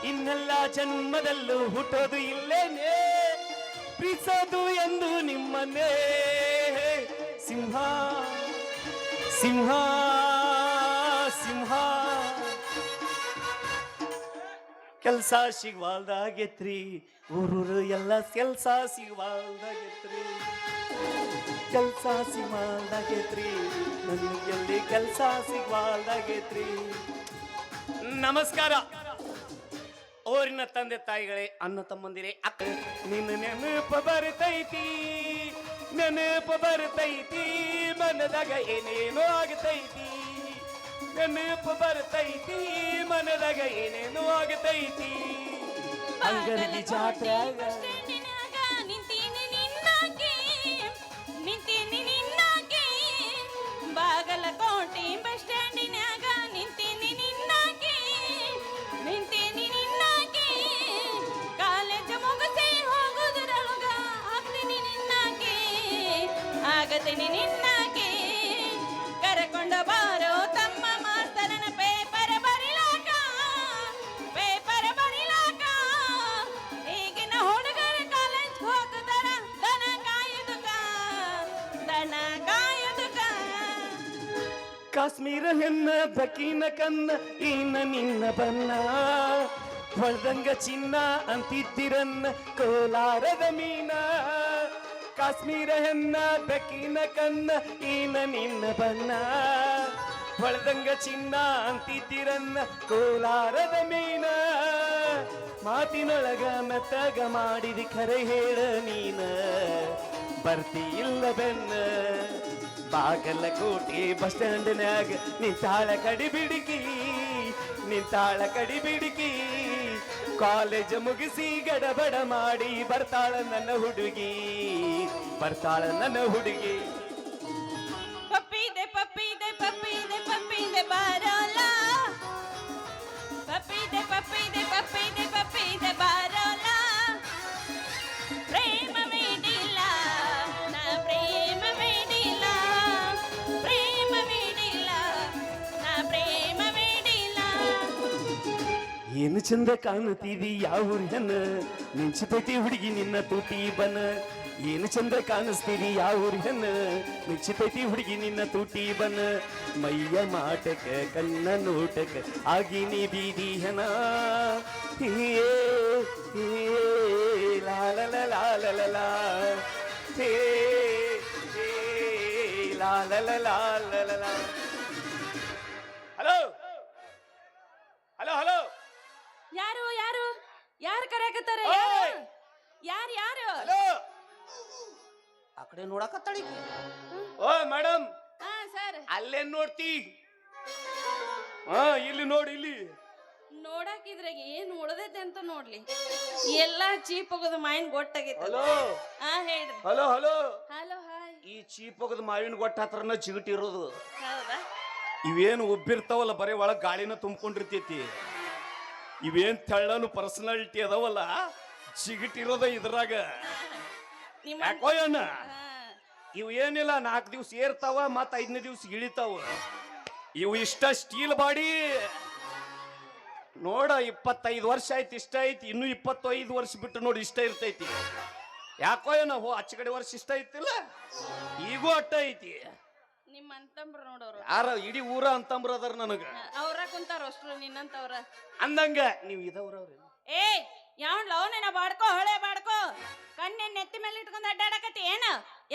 ಇನ್ನೆಲ್ಲ ಜನ್ಮದಲ್ಲೂ ಹುಟ್ಟೋದು ಇಲ್ಲೇನೆ ಪ್ರೀತಿಸೋದು ಎಂದು ನಿಮ್ಮನ್ನೇ ಸಿಂಹ ಸಿಂಹ ಸಿಂಹ ಕೆಲ್ಸ ಸಿಗ್ವಾಲ್ದಾಗೆತ್ರಿ ಊರೂರು ಎಲ್ಲ ಕೆಲ್ಸ ಸಿಗ್ವಾಲ್ದಾಗೆತ್ರಿ ಕೆಲ್ಸ ಸಿಗ್ವಾಲ್ದಾಗೆತ್ರಿ ನನಗೆಲ್ಲಿ ಕೆಲ್ಸ ಸಿಗ್ವಾಲ್ದಾಗೆತ್ರಿ. ನಮಸ್ಕಾರ ಓರಿನ ತಂದೆ ತಾಯಿಗಳೇ, ಅಣ್ಣ ತಮ್ಮಂದಿರೇ, ಅಕ್ಕ ನಿನ್ನ ನೆನಪ ಬರ್ತೈತಿ ಮನದಾಗ ಏನೇನೋ ಆಗತೈತಿ ನೆನಪ ಬರ್ತೈತಿ ಮನದಾಗ ಏನೇನೋ ಆಗತೈತಿ ಅಂಗಡಿ ಜಾತ್ರೆಯಾಗ ಬಾಗಲಕೋಟೆ ಬಸ್ ಸ್ಟ್ಯಾಂಡಿನಾಗ ನಿಂತೀನಿ ನಿನ್ನಾಗಿ ನಿಂತೀನಿ ನಿನ್ನಾಗಿ ಕಾಲೇಜ್ ಮುಗಿಸಿ ಹೋಗುವುದರೊಳಗ ಆಗ್ತೀನಿ ನಿನ್ನಾಗಿ ಆಗತೀನಿ ನಿನ್ನಾಗಿ ಕರೆಕೊಂಡ ಬಾರೋ ತಮ್ಮ ಮಾಸ್ತರನ ಪೇಪರ್ ಬರಿಲಾಕ ಈಗಿನ ಹುಡುಗರ ಕಾಲೇಜ್ ಹೋಗುತ್ತಾರ ದನ ಕಾಯುದುಕ ಕಾಶ್ಮೀರ ಹೆಣ್ಣ ಬಕೀನ ಕನ್ನ ಈನ ನಿನ್ನ ಬನ್ನ ಹೊಳ್ದಂಗ ಚಿನ್ನ ಅಂತಿದ್ದಿರನ್ನ ಕೋಲಾರದ ಮೀನ ಕಾಶ್ಮೀರ ಹೆಣ್ಣ ಬಕೀನ ಕನ್ನ ಈನ ನಿನ್ನ ಬನ್ನ ಹೊಳ್ದಂಗ ಚಿನ್ನ ಅಂತಿದ್ದಿರನ್ನ ಕೋಲಾರದ ಮೀನ ಮಾತಿನೊಳಗ ಮೆತ್ತಗ ಮಾಡಿದಿ ಖರೆ ಹೇಳ ನೀನ ಬರ್ತಿ ಇಲ್ಲ ಬೆನ್ನ ಬಾಗಲಕೋಟೆ ಬಸ್ ಸ್ಟ್ಯಾಂಡ್ನ್ಯಾಗ ನಿಂತಾಳ ಕಡಿ ಬಿಡಿಕಿ ಕಾಲೇಜ್ ಮುಗಿಸಿ ಗಡಬಡ ಮಾಡಿ ಬರ್ತಾಳ ನನ್ನ ಹುಡುಗಿ ಪಪ್ಪಿದೆ ಬಾರೋಲ ಪಪ್ಪಿದೆ ಬಾರೋಲ ಪ್ರೇಮ ಬೇಡಿಲ್ಲ ನಾ ಪ್ರೇಮ ಬೇಡಿಲ್ಲ ಏನು ಚಂದ ಕಾಣುತ್ತೀವಿ ಯಾವೂರ್ ಹೆಣ್ಣ ಮಿಂಚಿತೈತಿ ಹುಡುಗಿ ನಿನ್ನ ತೂಟಿ ಬನ ಏನು ಚಂದ ಕಾಣಿಸ್ತೀವಿ ಯಾವೂರ್ ಹೆಣ್ಣ ಮಿಂಚಿತೈತಿ ಹುಡುಗಿ ನಿನ್ನ ತೂಟಿ ಬನ ಮೈಯ ಮಾಟಕ ಕಣ್ಣ ನೋಟಕ ಆಗಿನಿ ಬೀದಿ ಹೆಣ ಹಲೋ ಹಲೋ ಹಲೋ ಯಾರು ಕರೆಯಕತ್ತಾರೆ? ಯಾರು ಆ ಕಡೆ ನೋಡಕತ್ತಾಳಿ. ಓ ಮೇಡಮ್, ಹಾ ಸರ್. ಅಲ್ಲೇನ್ ನೋಡ್ತಿ? ಇಲ್ಲಿ ನೋಡಿ, ಇಲ್ಲಿ ನೋಡಾಕಿದ್ರಾಗ ಏನ್ ಉಳದೈತೆ ಅಂತ ನೋಡ್ಲಿ. ಎಲ್ಲಾ ಚೀಪ್ ಹೋಗೋದು ಮೈಂಡ್ ಗೊತ್ತಾಗೈತೆ. ಹಲೋ ಹೇಳ್ರಿ. Hello hello hello hi. ಈ ಚೀಪ್ ಹೋಗೋದು ಮಾವಿನ ಗೊಟ್ಟ ಹತ್ರನ ಚಿಗಟಿರೋದು. ಹೌದಾ? ಇವೇನು ಉಬ್ಬಿರ್ತಾವಲ್ಲ, ಬರೀ ಒಳಗ್ ಗಾಳಿನ ತುಂಬಿಕೊಂಡಿರ್ತೈತಿ. ಇವೇನ್ ತೆಳ್ಳನು ಪರ್ಸನಾಲಿಟಿ ಅದಾವಲ್ಲ, ಚಿಗಟಿರೋದ ಇದ್ರಾಗ. ಯಾಕೋ ಅಣ್ಣ, ಇವು ಏನಿಲ್ಲ, 4 ದಿವ್ಸ ಏರ್ತಾವ ಮತ್ತ 5ನೇ ದಿವ್ಸ ಇಳಿತಾವ. ಇವು ಇಷ್ಟ ಸ್ಟೀಲ್ ಬಾಡಿ ನೋಡ. 25 ವರ್ಷ ಆಯ್ತು, ಇಷ್ಟ ಐತಿ. ಇನ್ನು 25 ವರ್ಷ ಬಿಟ್ಟು ನೋಡಿ ಇಷ್ಟ ಇರ್ತೈತಿ. ಯಾಕೋ ಏನೋ ಆಚೆ ಕಡೆ ವರ್ಷ ಇಷ್ಟ ಐತಿಲ್ಲ, ಈಗೂ ಅಟ್ಟ ಐತಿ. ನಿಮ್ಮ ಅಂತಂಬ್ರು ನೋಡೋರು ಯಾರ ಇಡೀ ಊರ ಅಂತಂಬ್ರ ಅದಾರ ನನಗ. ಅವ್ರ ಕುಂತಾರ ಅಷ್ಟ್ರು ನಿನ್ನಂತವ್ರ ಅಂದಂಗ ನೀವು ಇದವ್ರವ್ರಿ. ಯಾವಣ್ಣ ಅವನೇನ ಬಾಡ್ಕೋ ಹೊಳೆ ಬಾಡ್ಕೋ ಕಣ್ಣೆ ನೆತ್ತಿ ಮೇಲೆ ಇಟ್ಕೊಂಡ್ ಅಡ್ಡಾಡಕತ್ತಿ ಏನ?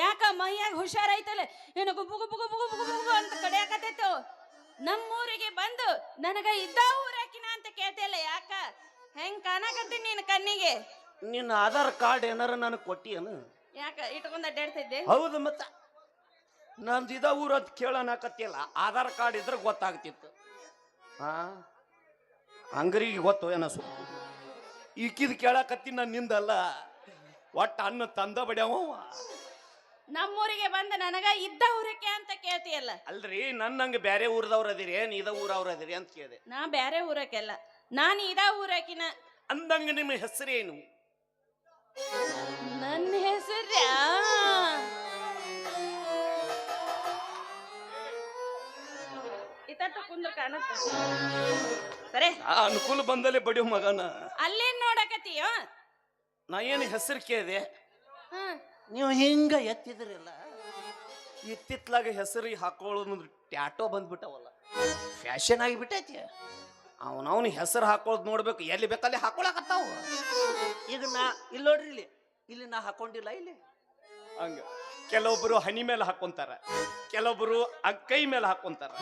ಯಾಕ ಮೈಯಾಗ ಹುಷಾರೈತಲ್ಲ ಏನು ಗುಬ್ಬು ಗುಬ್ಬು ಗುಬ್ಬು ಗುಬ್ಬು ಗುಬ್ಬು ಅಂತ ಕಡಿಯಾಕತ್ತೈತು. ನಮ್ಮೂರಿಗೆ ಬಂದು ನನಗ ಇದ್ದ ಊರಾಕಿನ ಅಂತ ಕೇಳ್ತಿಲ್ಲ. ಯಾಕ ಹೆಂಗ್ ಕಾಣಕತ್ತಿ ನೀನ್ ಕಣ್ಣಿಗೆ? ನಿನ್ನ ಆಧಾರ್ ಕಾರ್ಡ್ ಏನಾರ ನನಗೆ ಕೊಟ್ಟಿಯನು? ಯಾಕ ಇಟ್ಕೊಂಡ್ ಅಡ್ಡಾಡ್ತಿದ್ದೆ? ಹೌದು, ಮತ್ತ ನಂದು ಇದ ಊರ ಅಂತ ಕೇಳೋಣಕತ್ತಿಲ್ಲ. ಆಧಾರ್ ಕಾರ್ಡ್ ಇದ್ರೆ ಗೊತ್ತಾಗ್ತಿತ್ತು. ಅಂಗರಿಗೆ ಗೊತ್ತು ಏನ ಸು ಈಕಿದ್ ಕೇಳಕತ್ತಿ ನಾನು ನಿಂದಲ್ಲ. ಒಟ್ಟ ಅನ್ನ ತಂದ ಬಡ್ಯಾವ. ನಮ್ಮೂರಿಗೆ ಬಂದ ನನಗ ಇದ್ದ ಊರಕ್ಕೆ ಅಂತ ಕೇಳ್ತಿಯಲ್ಲ. ಅಲ್ರಿ, ನನ್ನಂಗ ಬೇರೆ ಊರದವ್ರ ಅದಿರಿ ಏನ್ ಇದ ಊರವ್ರ ಅದಿರಿ ಅಂತ ಕೇಳಿದೆ. ನಾ ಬೇರೆ ಊರಕ್ಕೆಲ್ಲ, ನಾನು ಇದ ಊರಕಿನ. ಅಂದಂಗ ನಿಮ್ಮ ಹೆಸರೇನು? ನನ್ನ ಹೆಸರ್ಯಾ ಐತಟ್ಟು ಕುಂದ್ರ ಕಾಣುತ್ತ ಸರಿ ಅನುಕೂಲ ಬಂದಲ್ಲಿ ಬಡಿಯೋ ಮಗನ. ಅಲ್ಲೇನ್ ನೋಡಕತ್ತೀಯೋ? ನಾ ಏನು ಹೆಸರು ಕೇಳಿದೆ, ಹ್ಮ್ ನೀವು ಹಿಂಗ ಎತ್ತಿದ್ರಲ್ಲ, ಇತ್ತಿತ್ಲಾಗ ಹೆಸರು ಹಾಕೊಳ್ಳೋದು ಟ್ಯಾಟೋ ಬಂದ್ಬಿಟ್ಟವಲ್ಲ, ಫ್ಯಾಷನ್ ಆಗಿಬಿಟ್ಟೈತಿ. ಅವನವನು ಹೆಸರು ಹಾಕೊಳ್ಳೋದು ನೋಡ್ಬೇಕು, ಎಲ್ಲಿ ಬೇಕಲ್ಲಿ ಹಾಕೊಳಕತ್ತಾವ. ಈಗ ನಾ ಇಲ್ಲಿ ನೋಡ್ರಿ, ಇಲ್ಲಿ ನಾ ಹಾಕೊಂಡಿಲ್ಲ, ಇಲ್ಲಿ ಹಂಗ ಕೆಲವೊಬ್ರು ಹನಿ ಮೇಲೆ ಹಾಕೊಂತಾರ, ಕೆಲವೊಬ್ರು ಕೈ ಮೇಲೆ ಹಾಕೊಂತಾರ,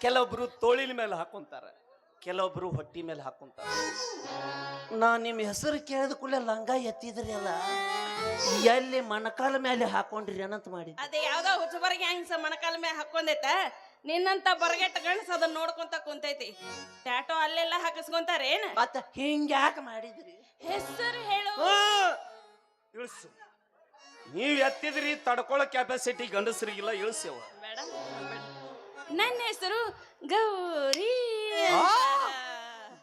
ಕೆಲವೊಬ್ರು ತೋಳಿನ ಮೇಲೆ ಹಾಕೊಂತಾರ, ಕೆಲವೊಬ್ರು ಹೊಟ್ಟಿ ಮೇಲೆ ಹಾಕೊಂತಾರ. ನಾ ನಿಮ್ಮ ಹೆಸರು ಕೇಳಿದ ಕೂಡಲೇ ಲಂಗ ಎತ್ತಿದ್ರಿ ಅಲ್ಲ, ಎಲ್ಲಿ ಮಣಕಾಲ ಮೇಲೆ ಹಾಕೊಂಡ್ರಿ ಏನಂತ ಮಾಡಿ. ಅದೇ ಯಾವ್ದೋ ಹುಚ್ಚಬರ್ಗೆ ಹೆಂಗ್ಸ ಮಣಕಾಲ ಮೇಲೆ ಹಾಕೊಂಡೈತ, ನಿನ್ನಂತ ಬರಗೆಟ್ಟ ಗಣಸ ಅದನ್ನ ನೋಡ್ಕೊಂತ ಕುಂತೈತಿ. ಟ್ಯಾಟೋ ಅಲ್ಲೆಲ್ಲ ಹಾಕಿಸ್ಕೊಂತಾರ ಏನ? ಮತ್ತ ಹಿಂಗ ಯಾಕೆ ಮಾಡಿದ್ರಿ? ಹೆಸರು ಹೇಳು. ಇಳಿಸು, ನೀವ್ ಎತ್ತಿದ್ರಿ ತಡ್ಕೊಳ್ಳೋ ಕೆಪಾಸಿಟಿ ಗಂಡಸರಿಗಿಲ್ಲ, ಇಳಿಸ್ಯವ. ಬೇಡ, ನನ್ನ ಹೆಸರು ಗೌರಿ.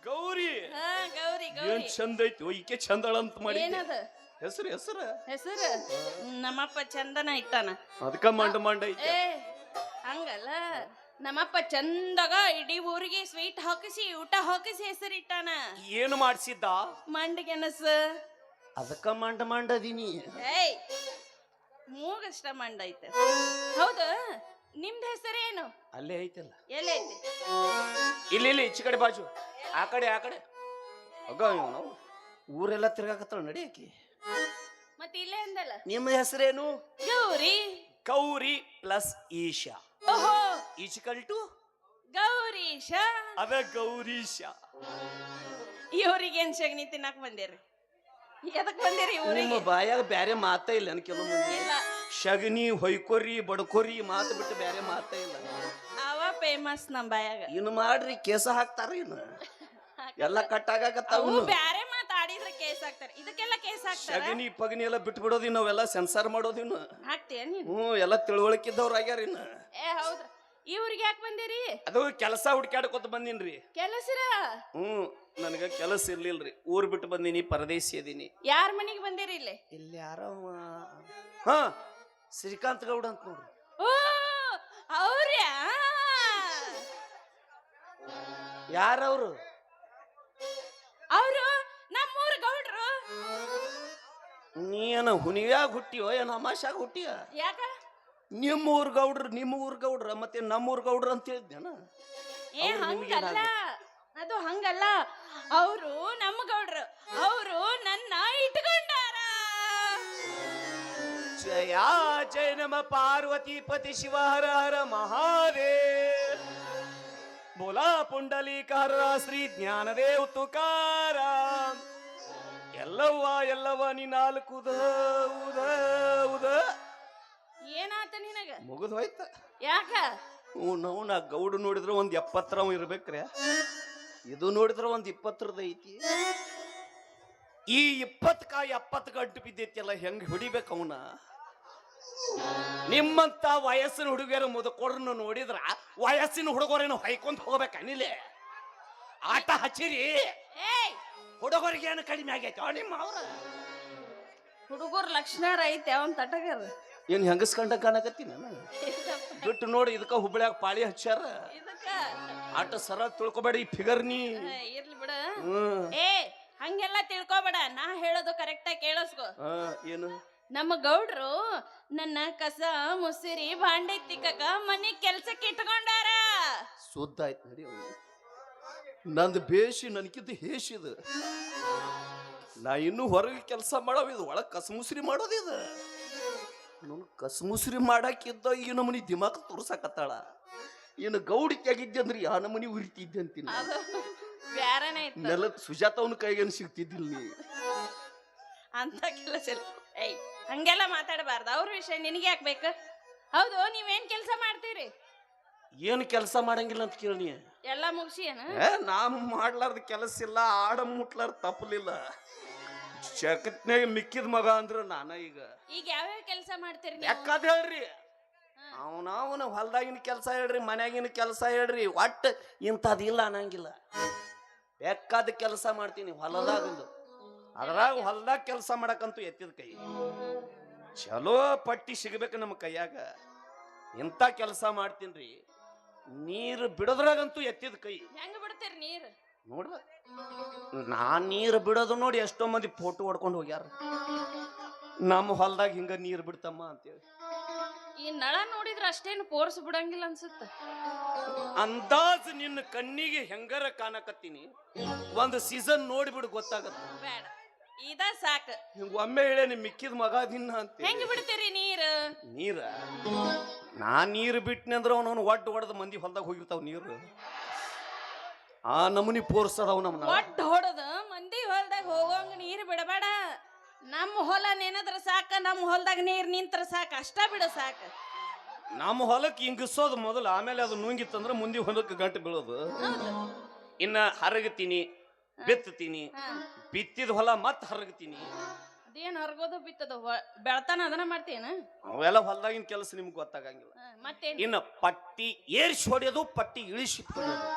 ಗೌರಿ ಗೌರಿ ಏನ್ ಗೌರಿ ಚಂದ ಐತಿ, ಈಕೆ ಚಂದಳ ಅಂತ ಮಾಡಿ. ಏನದ ಹೆಸರು ಹೆಸರು ಹೆಸರು? ನಮ್ಮಪ್ಪ ಚಂದನ ಇಟ್ಟಾನ, ಅದಕ್ಕ ಮಂಡ ಐತಿ. ಏ ಹಂಗಲ್ಲ, ನಮ್ಮಪ್ಪ ಚಂದಾಗ ಇಡೀ ಊರಿಗೆ ಸ್ವೀಟ್ ಹಾಕಿಸಿ ಊಟ ಹಾಕಿಸಿ ಹೆಸರಿಟ್ಟಾನ. ಏನು ಮಾಡ್ಸಿದ್ದ? ಮಂಡಗೆನಸ. ಅದಕ್ಕ ಮಂಡದೀನಿ. ಏಯ್ ಮೂಗಷ್ಟ ಮಂಡ ಐತೆ. ಹೌದು, ನಿಮ್ದ ಹೆಸರೇನು? ಅಲ್ಲೇ ಐತಲ್ಲ, ಎಲ್ಲಿ ಐತಿ? ಇಲ್ಲಿ ಈಚೆ ಕಡೆ ಬಾಜು, ಆ ಕಡೆ ಅಗ ಇವನು ಊರೆಲ್ಲ ತಿರ್ಗಾಕತ್ತಾಳ ನಡಿ ಆಕಿ. ಮತ್ತೆ ಇಲ್ಲೇ ಅಂದಲ್ಲ. ನಿಮ್ಮ ಹೆಸರೇನು? ಗೌರಿ. ಗೌರಿ ಪ್ಲಸ್ ಈಶಾ. ಓಹೋ, ಈಚಿಕಲ್ ಟು ಗೌರೀಶ. ಅದ ಗೌರೀಶ. ಇವ್ರಿಗೇನ್ ಶಗಣಿ ತಿನ್ನಕ್ ಬಂದಿರಿ? ಎದಕ್ ಬಂದಿರಿ ನಿಮ್ಮ ಊರಿಗೆ? ಬಾಯಾಗ ಬ್ಯಾರೆ ಮಾತೇ ಇಲ್ಲ ಅನ್ ಕೆಲವು ಮಂದಿ. ಇಲ್ಲ, ಶಗನಿ ಹೊಯ್ಕೊರಿ ಬಡ್ಕೊರಿ ಮಾತು ಬಿಟ್ಟು ಬ್ಯಾರೆ ಮಾತೇ ಇಲ್ಲ. ಅವ ಫೇಮಸ್ ನಮ್ ಬಾಯಾಗ. ಇನ್ನು ಮಾಡ್ರಿ ಕೇಸ ಹಾಕ್ತಾರ, ಇನ್ನು ಎಲ್ಲ ಕಟ್ಟಾಗತ್ತಾವ. ಅವು ಬ್ಯಾರೆ ಮಾತಾಡಿದ್ರೆ ಕೇಸ್ ಹಾಕ್ತಾರೆ, ಇದಕ್ಕೆಲ್ಲ ಕೇಸ್ ಹಾಕ್ತಾರ. ಶಗನಿ ಪಗನಿ ಎಲ್ಲ ಬಿಟ್ಟು ಬಿಡೋದಿ, ನಾವೆಲ್ಲ ಸೆನ್ಸಾರ್ ಮಾಡೋದಿನ್ನು. ಹಾಕ್ತೀಯ ನೀನು? ಎಲ್ಲ ತಿಳುವಳಿಕಿದ್ದವ್ರ ಆಗ್ಯಾರ. ಇನ್ನು ಏ ಹೌದು, ಇವ್ರಿಗೆ ಯಾಕೆ ಬಂದಿರಿ? ಅದು ಕೆಲಸ ಹುಡ್ಕ್ಯಾಡ್ಕೊತ ಬಂದಿನ್ರಿ. ಕೆಲಸರ? ನನಗ ಕೆಲಸ ಇರ್ಲಿಲ್ರಿ, ಊರ್ ಬಿಟ್ಟು ಬಂದಿನಿ, ಪರದೇಶಿ ಅದೀನಿ. ಯಾರ ಮನೆಗೆ ಬಂದಿರಿ ಇಲ್ಲಿ? ಇಲ್ಲಿ ಯಾರೋ ಹಾ ಶ್ರೀಕಾಂತ್ ಗೌಡ ಅಂತ ನೋಡ್ರಿ. ಓ ಅವ್ರ್ಯಾ? ಯಾರವ್ರು? ಅವರು ನಮ್ಮೂರ್ ಗೌಡ್ರು. ನೀ ಏನ ಹುಣಿವ್ಯಾಗ ಹುಟ್ಟಿಯೋ ಏನ ಅಮಾಶ್ಯಾಗ ಹುಟ್ಟಿಯ? ಯಾಕ? ನಿಮ್ಮ ಊರ್ ಗೌಡ್ರ ಮತ್ತೆ ನಮ್ಮೂರ್ ಗೌಡ್ರ ಅಂತ ಹೇಳಿದ್ನೇನ? ಏ ಹಂಗಲ್ಲ, ಅದು ಹಂಗಲ್ಲ. ಅವರು ನಮ್ಮ ಗೌಡ್ರು, ಅವರು ನನ್ನ ಇಟ್ಕೊಂಡಾರ. ಜಯ ಜಯ ನಮ ಪಾರ್ವತಿ ಪತಿ ಶಿವ ಹರ ಹರ ಮಹಾದೇವ್. ಬೋಲಾ ಪುಂಡಲೀಕಾರ ಶ್ರೀ ಜ್ಞಾನದೇವ್ ತುಕಾರ. ಎಲ್ಲವ್ವ ನೀ ನಾಲ್ಕು ಉದ. ಏನಾತ ನಿನಗ? ಮುಗಿದ್ ಹೋಯ್ತ. ಯಾಕ? ನಾವು ನಾ ಗೌಡ ನೋಡಿದ್ರ ಒಂದ್ 70 ಇರ್ಬೇಕ್ರೆ, ಇದು ನೋಡಿದ್ರ ಒಂದ್ 20 ಐತಿ. ಈ 70 ಗಂಟು ಬಿದ್ದೈತಿಯಲ್ಲ, ಹೆಂಗ್ ಹೊಡಿಬೇಕು ಅವನ? ನಿಮ್ಮಂತ ವಯಸ್ಸಿನ ಹುಡುಗಿಯರ ಮುದುಕೋರನ್ನು ನೋಡಿದ್ರ ವಯಸ್ಸಿನ ಹುಡುಗರೇನು ಹೊಯ್ಕೊಂಡ್ ಹೋಗ್ಬೇಕನಿಲೆ? ಆಟ ಹಚ್ಚಿರಿ. ಹುಡುಗರಿಗೆ ಏನು ಕಡಿಮೆ ಆಗೈತೆ ನಿಮ್ಮ ಅವ್ರ? ಹುಡುಗರ ಲಕ್ಷಣ ಐತೆ ಅವನ್ ತಟಗರ. ಏನ್ ಹೆಂಗಸ್ಕಂಡ ಕಾಣಕತ್ತಿ ನಾನು ಬಿಟ್ಟು ನೋಡಿ. ಇದಕ್ಕ ಹುಬ್ಳ್ಯಾಗ ಪಾಳಿ ಹಚ್ಚಾರ. ಆಟ ಸರ ತಿಳ್ಕೊಬೇಡಿ, ಫಿಗರ್ ನೀ ಇರ್ಲಿ ಬಿಡ. ಏ ಹಂಗೆಲ್ಲ ತಿಳ್ಕೊಬೇಡ, ನಾ ಹೇಳೋದು ಕರೆಕ್ಟ್ ಆಗಿ ಕೇಳಿಸ್ಕೊ. ಏನು? ನಮ್ಮ ಗೌಡ್ರು ನನ್ನ ಕಸ ಮುಸಿರಿ ಭಾಂಡೆ ತಿಕ್ಕಕ ಮನೆ ಕೆಲ್ಸಕ್ಕೆ ಇಟ್ಕೊಂಡಾರ. ಸುದ್ದ ಆಯ್ತು ನಡಿ. ನಂದು ಬೇಷಿ ನನಗಿದ್ದು ಹೇಸಿದ. ನಾ ಇನ್ನು ಹೊರಗೆ ಕೆಲಸ ಮಾಡವ, ಇದು ಒಳಗೆ ಕಸಮುಸ್ರಿ ಮಾಡೋದಿದ. ನಾನು ಕಸಮುಸ್ರಿ ಮಾಡಾಕಿದ್ದ ಈ ನಮನಿ ದಿಮಾಕ್ ತೋರ್ಸಾಕತ್ತಾಳ. ಏನು ಗೌಡಿ ತೆಗಿದ್ದೆ ಅಂದ್ರೆ ಆ ನಮನಿ ಉರಿತಿದ್ದೆ ಅಂತೀನಿ. ನೆಲದ ಸುಜಾತವನ ಕೈಗೇನು ಸಿಗ್ತಿದ್ದಿಲ್ಲ ನೀ ಅಂತ ಕೆಲಸ. ಏಯ್ ಹಂಗೆಲ್ಲ ಮಾತಾಡಬಾರ್ದು, ಅವ್ರ ವಿಷಯ ನಿನಗೆ ಯಾಕೆ? ಹೌದು, ನೀವೇನ್ ಕೆಲಸ ಮಾಡ್ತೀರಿ? ಏನು ಕೆಲಸ ಮಾಡಂಗಿಲ್ಲ ಅಂತ ಕೇಳಿ. ಎಲ್ಲ ಮುಗಿಸಿ ಏನ? ನಾವು ಮಾಡ್ಲಾರ್ದ ಕೆಲಸ ಇಲ್ಲ, ಆಡ ಮುಟ್ಲಾರ್ದ ತಪ್ಪಲಿಲ್ಲ. ಜಗತ್ನಾಗ ಮಿಕ್ಕಿದ ಮಗ ಅಂದ್ರ ನಾನ. ಈಗ ಯಾವ್ಯಾವ ಕೆಲಸ ಮಾಡ್ತೀರಿ? ಯಾಕಂತ ಹೇಳ್ರಿ, ಅವನ ಹೊಲ್ದಾಗಿನ ಕೆಲಸ ಹೇಳ್ರಿ, ಮನ್ಯಾಗಿನ ಕೆಲಸ ಹೇಳ್ರಿ, ಒಟ್ಟು ಇಂಥದಿಲ್ಲ ಅನ್ನಂಗಿಲ್ಲ. ಬೇಕಾದ ಕೆಲಸ ಮಾಡ್ತೀನಿ ಹೊಲದಾಗಂದು. ಅದ್ರಾಗ ಹೊಲ್ದಾಗ ಕೆಲಸ ಮಾಡಕಂತೂ ಎತ್ತಿದ ಕೈ. ಚಲೋ ಪಟ್ಟಿ ಸಿಗ್ಬೇಕು ನಮ್ಮ ಕೈಯಾಗ. ಇಂಥ ಕೆಲಸ ಮಾಡ್ತೀನ್ರಿ. ನೀರು ಬಿಡೋದ್ರಾಗಂತೂ ಎತ್ತಿದ ಕೈ ಹೆಂಗ ಬಿಡ್ತೀರಿ ನೀರ್ ನೋಡ್ರ ನಾನ್ ನೀರು ಬಿಡೋದು ನೋಡಿ ಎಷ್ಟೋ ಮಂದಿ ಫೋಟೋ ಹೊಡ್ಕೊಂಡು ಹೋಗ್ಯಾರ ನಮ್ಮ ಹೊಲ್ದಾಗ ಹಿಂಗ ನೀರು ಬಿಡ್ತಮ್ಮ ಅಂತೇಳಿ. ಈ ನಳ ನೋಡಿದ್ರ ಅಷ್ಟೇನು ಪೋರ್ಸ್ ಬಿಡಂಗಿಲ್ಲ ಅನ್ಸುತ್ತ. ಅಂದಾಜ್ ನಿನ್ನ ಕಣ್ಣಿಗೆ ಹೆಂಗಾರ ಕಾಣಕತ್ತೀನಿ, ಒಂದು ಸೀಸನ್ ನೋಡಿಬಿಡು ಗೊತ್ತಾಗತ್ತ. ಬೇಡ ಇದ ಸಾಕ. ಹಿಂಗ ಒಮ್ಮೆ ಹೇಳೇ ನಿಮ್ ಮಿಕ್ಕಿದ ಮಗ ದಿನ ಅಂತ. ಹೆಂಗ ಬಿಡ್ತೀರಿ ನೀರ ನಾ ನೀರು ಬಿಟ್ನಿ ಅಂದ್ರ ಅವನವನು ಒಡ್ಡು ಹೊಡೆದ ಮಂದಿ ಹೊಲ್ದಾಗ ಹೋಗಿರ್ತಾವ ನೀರು. ಆ ನಮೂನಿ ಪೋರ್ಸ್ ಅದಾವ ನಮ್ನ. ಒಟ್ಟು ಹೊಡೆದ ಮಂದಿ ಹೊಲ್ದಾಗ ಹೋಗೋಂಗ ನೀರ್ ಬಿಡಬೇಡ. ನಮ್ಮ ಹೊಲ ನೆನದ್ರ ಸಾಕ, ನಮ್ಮ ಹೊಲ್ದಾಗ ನೀರ್ ನಿಂತ್ರ ಸಾಕ, ಅಷ್ಟ ಬಿಡ ಸಾಕ. ನಮ್ಮ ಹೊಲಕ್ಕೆ ಹಿಂಗಿಸೋದು ಮೊದಲು, ಆಮೇಲೆ ಅದು ನುಂಗಿತ್ತಂದ್ರ ಮುಂದೆ ಹೊಲಕ್ಕೆ ಗಂಟು ಬೀಳೋದು. ಇನ್ನ ಹರಗತೀನಿ, ಬಿತ್ತತೀನಿ, ಬಿತ್ತಿದ ಹೊಲ ಮತ್ ಹರಗತೀನಿ. ಅದೇನ್ ಹರಗೋದು ಬಿತ್ತದ ಬೆಳತಾನ ಅದನ್ನ ಮಾಡ್ತೀನ. ಅವೆಲ್ಲ ಹೊಲದಾಗಿನ ಕೆಲಸ ನಿಮ್ಗೆ ಗೊತ್ತಾಗಂಗಿಲ್ಲ. ಮತ್ತೆ ಇನ್ನ ಪಟ್ಟಿ ಏರ್ಸಿ ಹೊಡೆಯೋದು, ಪಟ್ಟಿ ಇಳಿಸಿ ಹೊಡೆಯೋದು.